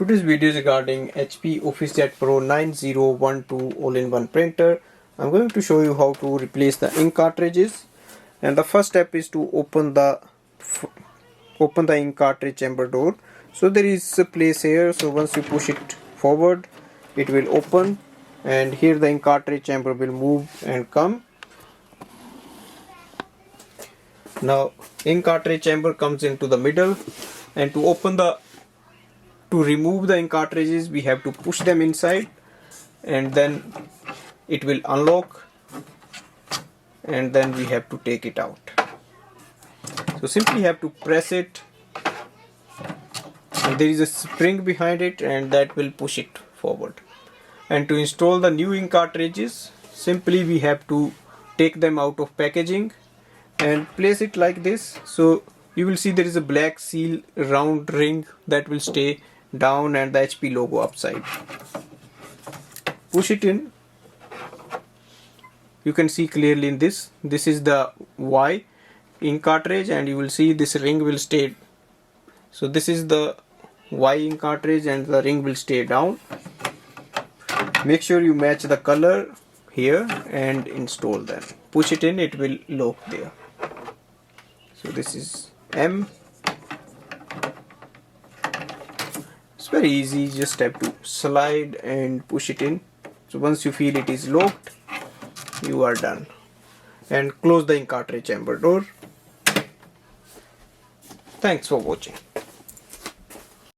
Today's video is regarding HP OfficeJet Pro 9012 all-in-one printer. I'm going to show you how to replace the ink cartridges, and the first step is to open the ink cartridge chamber door. So there is a place here, so once you push it forward it will open, and here the ink cartridge chamber will move and come. Now ink cartridge chamber comes into the middle, and to remove the ink cartridges we have to push them inside, and then it will unlock, and then we have to take it out. So simply have to press it, and there is a spring behind it and that will push it forward. And to install the new ink cartridges, simply we have to take them out of packaging and place it like this. So you will see there is a black seal round ring that will stay down and the HP logo upside. Push it in. You can see clearly in this is the Y ink cartridge, and you will see this ring will stay. So this is the Y ink cartridge and the ring will stay down. Make sure you match the color here and install them. Push it in, it will lock there. So this is M. It's very easy, just have to slide and push it in. So once you feel it is locked, you are done. And close the ink cartridge chamber door. Thanks for watching.